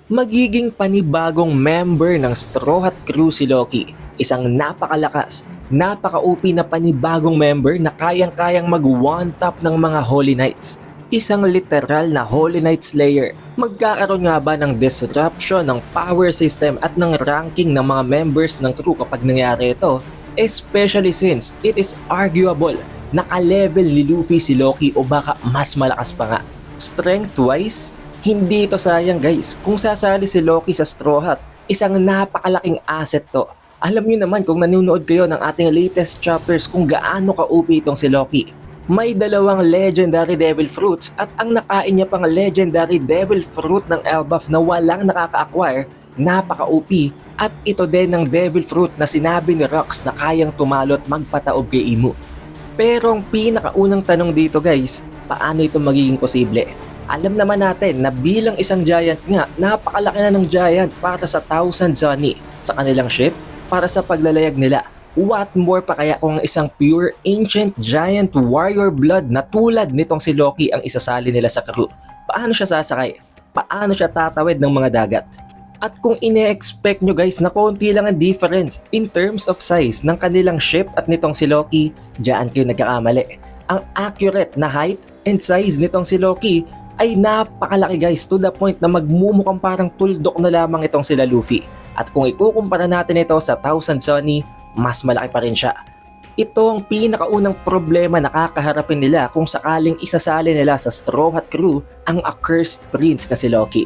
Magiging panibagong member ng Straw Hat Crew si Loki. Isang napakalakas, napaka-OP na panibagong member na kayang-kayang mag-one-tap ng mga Holy Knights. Isang literal na Holy Knight Slayer. Magkakaroon nga ba ng disruption ng power system at ng ranking ng mga members ng crew kapag nangyari ito? Especially since it is arguable na ka-level ni Luffy si Loki o baka mas malakas pa nga. Strength-wise, hindi ito sayang guys. Kung sasali si Loki sa Straw Hat, isang napakalaking asset to. Alam niyo naman kung nanonood kayo ng ating latest chapters kung gaano ka-OP itong si Loki. May dalawang legendary devil fruits at ang nakain niya pang legendary devil fruit ng Elbaf na walang nakaka-acquire, napaka-OP. At ito din ng devil fruit na sinabi ni Rox na kayang tumalot magpataob kay Imu. Pero ang pinakaunang tanong dito guys, paano ito magiging posible? Alam naman natin na bilang isang giant nga, napakalaki na ng giant para sa Thousand Sunny sa kanilang ship para sa paglalayag nila. What more pa kaya kung isang pure ancient giant warrior blood na tulad nitong si Loki ang isasali nila sa crew? Paano siya sasakay? Paano siya tatawid ng mga dagat? At kung ine-expect nyo guys na konti lang ang difference in terms of size ng kanilang ship at nitong si Loki, diyan kayo nagkakamali. Ang accurate na height and size nitong si Loki ay napakalaki guys to the point na magmumukhang parang tuldok na lamang itong sila Luffy. At kung ikukumpara natin ito sa Thousand Sunny, mas malaki pa rin siya. Ito ang pinakaunang problema na kakaharapin nila kung sakaling isasali nila sa Straw Hat Crew ang accursed prince na si Loki.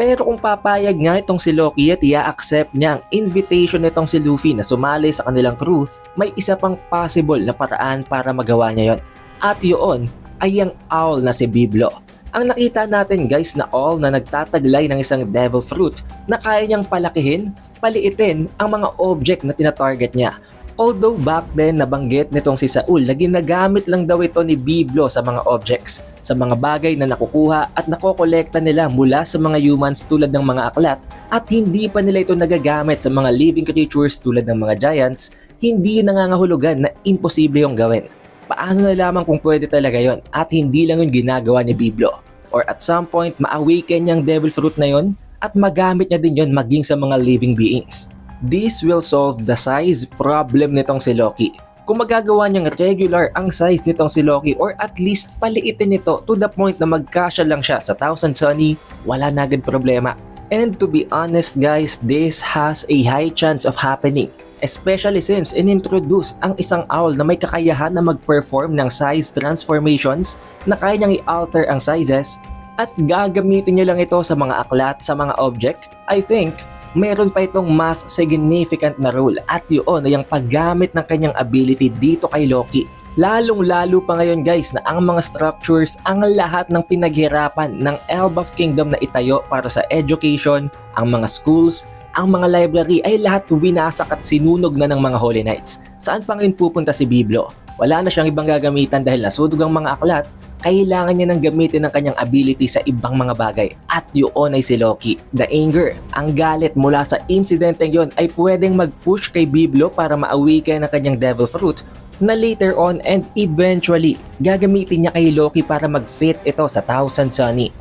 Pero kung papayag nga itong si Loki at i-accept niya ang invitation nitong si Luffy na sumali sa kanilang crew, may isa pang possible na paraan para magawa niya yon. At yun ay ang owl na si Biblo. Ang nakita natin guys na owl na nagtataglay ng isang devil fruit na kaya niyang palakihin, paliitin ang mga object na tinatarget niya. Although back then nabanggit nitong si Saul na ginagamit lang daw ito ni Biblo sa mga objects, sa mga bagay na nakukuha at nakokolekta nila mula sa mga humans tulad ng mga aklat at hindi pa nila ito nagagamit sa mga living creatures tulad ng mga giants, hindi nangangahulugan na imposible yung gawin. Paano nalaman kung pwede talaga yon at hindi lang yun ginagawa ni Biblo? Or at some point ma-awaken niyang devil fruit na yon at magamit niya din yon maging sa mga living beings. This will solve the size problem nitong si Loki. Kung magagawa niyang regular ang size nitong si Loki or at least paliitin ito to the point na magkasya lang siya sa Thousand Sunny, wala na agad problema. And to be honest guys, this has a high chance of happening. Especially since inintroduce ang isang owl na may kakayahan na mag-perform ng size transformations na kaya niyang i-alter ang sizes at gagamitin niyo lang ito sa mga aklat, sa mga object. I think meron pa itong mas significant na role at yun ay ang paggamit ng kanyang ability dito kay Loki. Lalong-lalo pa ngayon guys na ang mga structures ang lahat ng pinaghirapan ng Elbaf Kingdom na itayo para sa education, ang mga schools, ang mga library ay lahat winasak at sinunog na ng mga Holy Knights. Saan pa ngayon pupunta si Biblo? Wala na siyang ibang gagamitan dahil nasunog ang mga aklat. Kailangan niya nang gamitin ang kanyang ability sa ibang mga bagay. At yun ay si Loki. The anger, ang galit mula sa insidenteng yon ay pwedeng mag-push kay Biblo para ma-awaken ang kanyang devil fruit na later on and eventually gagamitin niya kay Loki para mag-fit ito sa Thousand Sunny.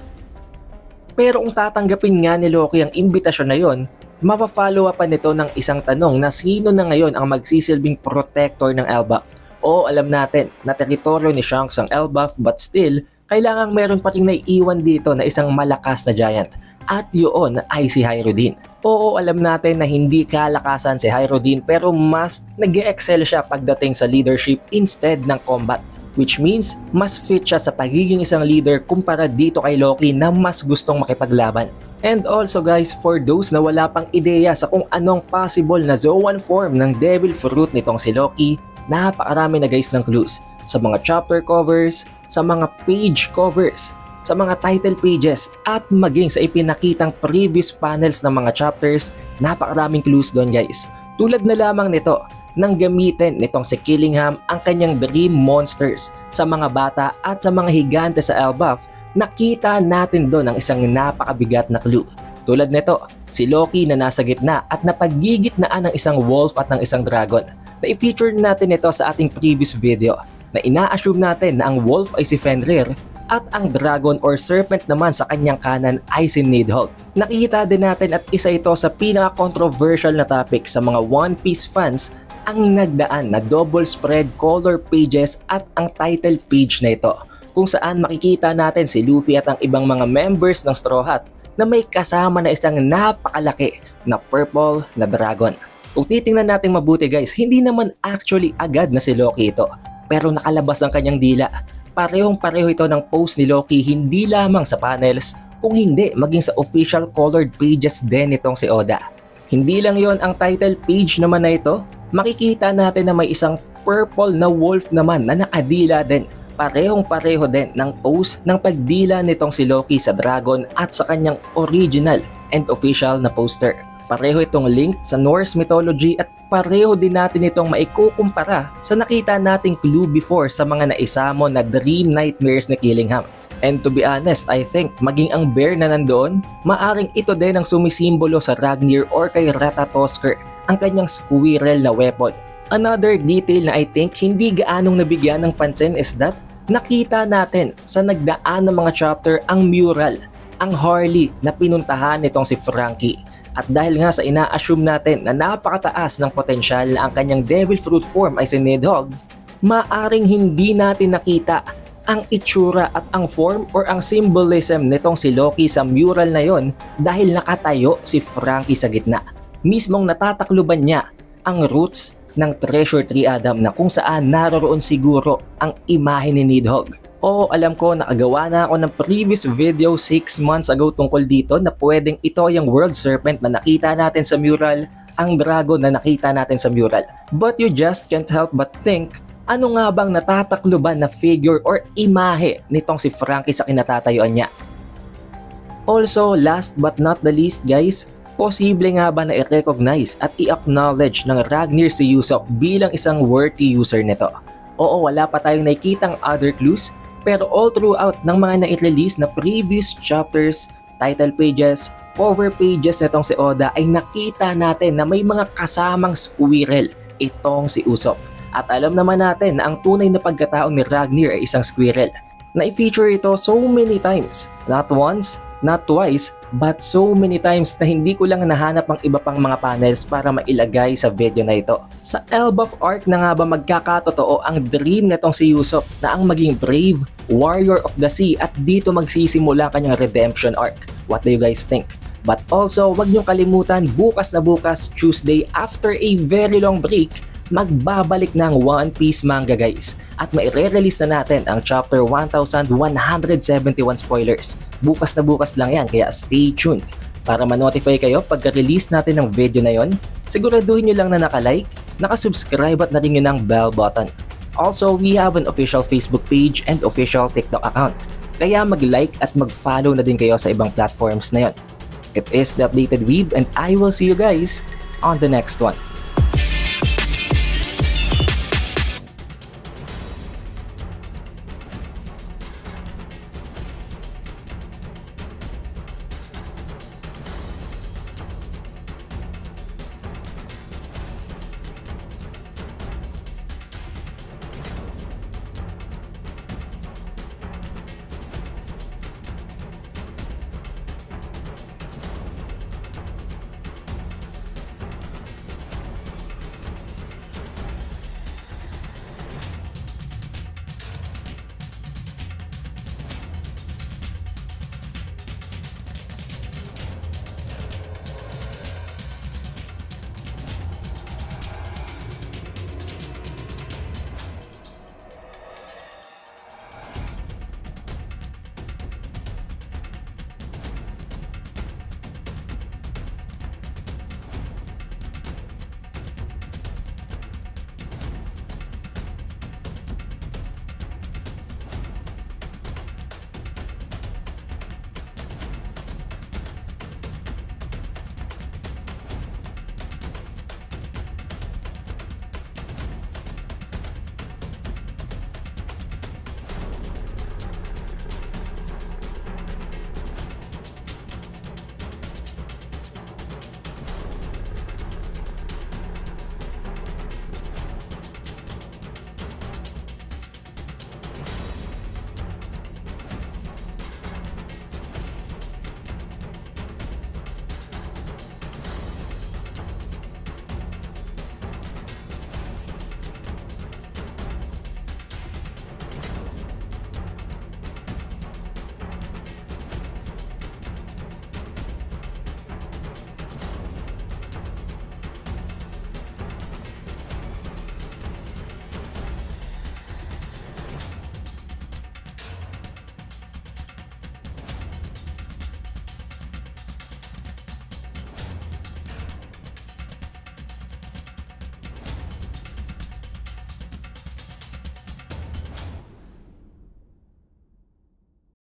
Pero kung tatanggapin nga ni Loki ang imbitasyon na yon, mapafollow up pa nito ng isang tanong na sino na ngayon ang magsisilbing protector ng Elbaf. O alam natin na teritoryo ni Shanks ang Elbaf but still, kailangang meron pa rin naiiwan dito na isang malakas na giant. At yun ay si Hyrule. Oo, alam natin na hindi kalakasan si Hyrule pero mas nag-excel siya pagdating sa leadership instead ng combat. Which means, mas fit siya sa pagiging isang leader kumpara dito kay Loki na mas gustong makipaglaban. And also guys, for those na wala pang ideya sa kung anong possible na Zoan form ng devil fruit nitong si Loki, napakarami na guys ng clues. Sa mga chapter covers, sa mga page covers, sa mga title pages, at maging sa ipinakitang previous panels ng mga chapters, napakaraming clues doon guys. Tulad na lamang nito, nang gamitin nitong si Killingham ang kanyang dream monsters sa mga bata at sa mga higante sa Elbaf, nakita natin doon ang isang napakabigat na clue. Tulad nito, si Loki na nasa gitna at napagigitnaan ng isang wolf at ng isang dragon. Na-feature natin ito sa ating previous video na ina-assume natin na ang wolf ay si Fenrir at ang dragon or serpent naman sa kanyang kanan ay si Nidhogg. Nakita din natin at isa ito sa pinaka-controversial na topic sa mga One Piece fans ang nagdaan na double spread color pages at ang title page na ito, kung saan makikita natin si Luffy at ang ibang mga members ng Straw Hat na may kasama na isang napakalaki na purple na dragon. Kung titingnan natin mabuti guys, hindi naman actually agad na si Loki ito, pero nakalabas ang kanyang dila. Parehong-pareho ito ng post ni Loki hindi lamang sa panels, kung hindi maging sa official colored pages din itong si Oda. Hindi lang yon ang title page naman na ito, makikita natin na may isang purple na wolf naman na nakadila din. Parehong-pareho din ng pose ng pagdila nitong si Loki sa dragon at sa kanyang original and official na poster. Pareho itong linked sa Norse mythology at pareho din natin itong maikukumpara sa nakita nating clue before sa mga naisamon na dream nightmares ni Killingham. And to be honest, I think maging ang bear na nandoon, maaring ito din ang sumisimbolo sa Ragnir or kay Ratatoskr, ang kanyang squirrel na weapon. Another detail na I think hindi gaanong nabigyan ng pansin is that nakita natin sa nagdaan ng mga chapter ang mural, ang Harley na pinuntahan nitong si Franky. At dahil nga sa ina-assume natin na napakataas ng potensyal na ang kanyang devil fruit form ay si Nidhogg, maaring hindi natin nakita ang itsura at ang form or ang symbolism nitong si Loki sa mural na yon dahil nakatayo si Franky sa gitna. Mismong natatakluban niya ang roots ng Treasure Tree Adam na kung saan naroroon siguro ang imahe ni Nidhogg. Oo, alam ko nakagawa na ako ng previous video 6 months ago tungkol dito na pwedeng ito yung World Serpent na nakita natin sa mural, ang dragon na nakita natin sa mural. But you just can't help but think, ano nga bang natatakluban na figure or imahe nitong si Franky sa kinatatayuan niya? Also, last but not the least guys, posible nga ba na i-recognize at i-acknowledge ng Ragnir si Usopp bilang isang worthy user nito? Oo, wala pa tayong nakikitang other clues, pero all throughout ng mga na-release na previous chapters, title pages, cover pages nitong si Oda ay nakita natin na may mga kasamang squirrel itong si Usopp. At alam naman natin na ang tunay na pagkatao ni Ragnir ay isang squirrel. Na-feature ito so many times, not once, not twice, but so many times na hindi ko lang nahanap ang iba pang mga panels para mailagay sa video na ito. Sa Elbaf arc na nga ba magkakatotoo ang dream nitong si Usopp na ang maging brave warrior of the sea at dito magsisimula ang kanyang redemption arc? What do you guys think? But also, wag niyong kalimutan bukas na bukas, Tuesday, after a very long break, magbabalik ng One Piece manga guys at maire-release na natin ang chapter 1171 spoilers. Bukas na bukas lang yan kaya stay tuned para ma-notify kayo pagka-release natin ng video na yon. Siguraduhin nyo lang na naka-like, naka-subscribe at na-ring nyo ng bell button. Also, we have an official Facebook page and official TikTok account. Kaya mag-like at mag-follow na din kayo sa ibang platforms na yon. It is The Updated Weeb and I will see you guys on the next one.